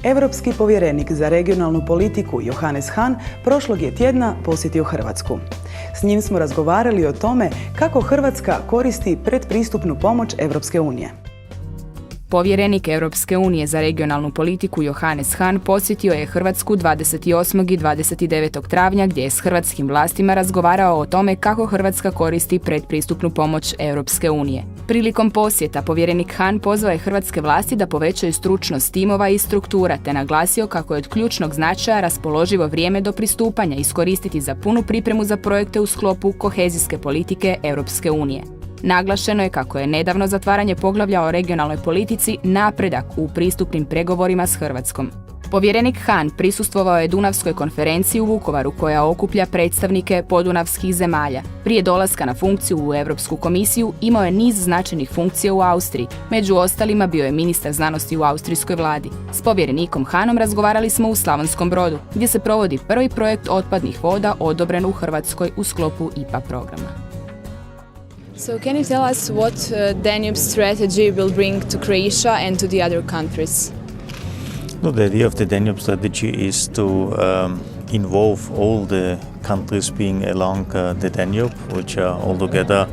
Europski povjerenik za regionalnu politiku Johannes Hahn prošlog je tjedna posjetio Hrvatsku. S njim smo razgovarali o tome kako Hrvatska koristi predpristupnu pomoć Europske unije. Povjerenik Europske unije za regionalnu politiku Johannes Hahn posjetio je Hrvatsku 28. i 29. travnja gdje je s hrvatskim vlastima razgovarao o tome kako Hrvatska koristi predpristupnu pomoć Europske unije. Prilikom posjeta povjerenik Hahn pozvao je hrvatske vlasti da povećaju stručnost timova i struktura te naglasio kako je od ključnog značaja raspoloživo vrijeme do pristupanja iskoristiti za punu pripremu za projekte u sklopu kohezijske politike Europske unije. Naglašeno je kako je nedavno zatvaranje poglavlja o regionalnoj politici napredak u pristupnim pregovorima s Hrvatskom. Povjerenik Hahn prisustvovao je Dunavskoj konferenciji u Vukovaru koja okuplja predstavnike podunavskih zemalja. Prije dolaska na funkciju u Europsku komisiju imao je niz značajnih funkcija u Austriji. Među ostalima bio je ministar znanosti u austrijskoj vladi. S povjerenikom Hahnom razgovarali smo u Slavonskom Brodu, gdje se provodi prvi projekt otpadnih voda odobren u Hrvatskoj u sklopu IPA programa. So can you tell us what Danube strategy will bring to Croatia and to the other countries? No, the idea of the Danube strategy is to involve all the countries being along the Danube, which are altogether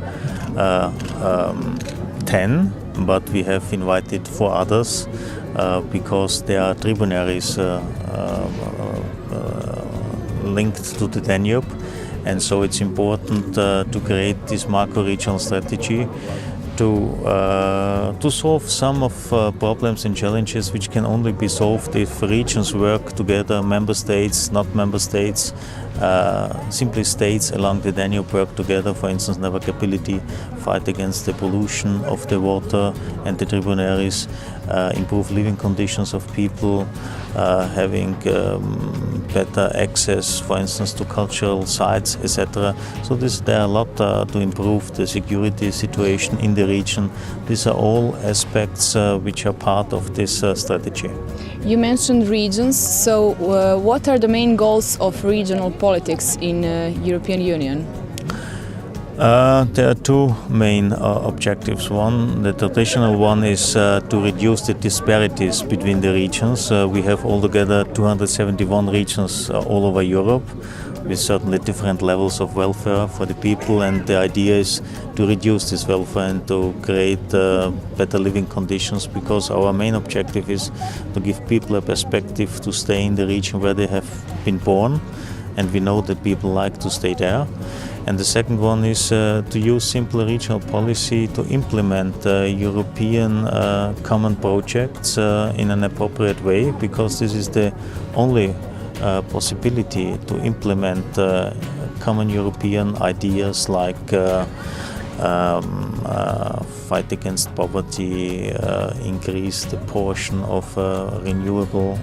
10, but we have invited 4 others because there are tributaries linked to the Danube. And so it's important to create this macro-regional strategy to solve some of problems and challenges which can only be solved if regions work together, member states, not member states, simply states along the Danube work together, for instance, navigability, fight against the pollution of the water and the tributaries, improve living conditions of people, having better access, for instance, to cultural sites, etc. So there are a lot to improve the security situation in the region. These are all aspects which are part of this strategy. You mentioned regions, so what are the main goals of regional politics in European Union? There are 2 main objectives. One, the traditional one is to reduce the disparities between the regions. We have altogether 271 regions all over Europe with certainly different levels of welfare for the people, and the idea is to reduce this welfare and to create better living conditions, because our main objective is to give people a perspective to stay in the region where they have been born, and we know that people like to stay there. And the second one is to use simple regional policy to implement European common projects in an appropriate way, because this is the only possibility to implement common European ideas like fight against poverty, increase the portion of renewable,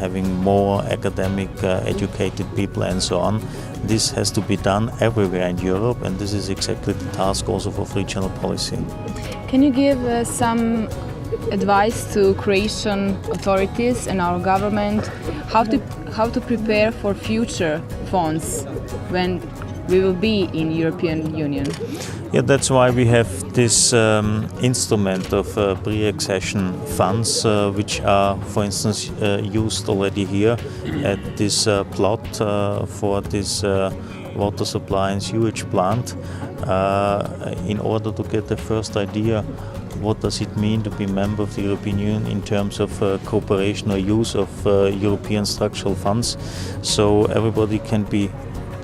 having more academic, educated people and so on. This has to be done everywhere in Europe, and this is exactly the task also of regional policy. Can you give some advice to Croatian authorities and our government how to prepare for future funds when we will be in European Union? Yeah, that's why we have this instrument of pre-accession funds, which are, for instance, used already here at this plot for this water supply and sewage plant, in order to get the first idea what does it mean to be a member of the European Union in terms of cooperation or use of European structural funds. So everybody can be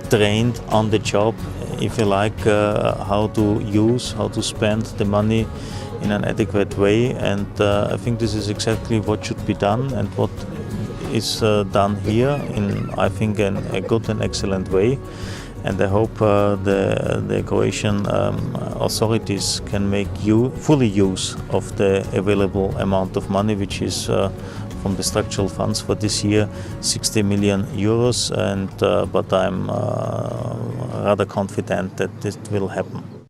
trained on the job, if you like, how to spend the money in an adequate way, and I think this is exactly what should be done and what is done here in, I think, a good and excellent way. And I hope the Croatian authorities can make fully use of the available amount of money, which is from the structural funds for this year, 60 million euros, but I'm rather confident that this will happen.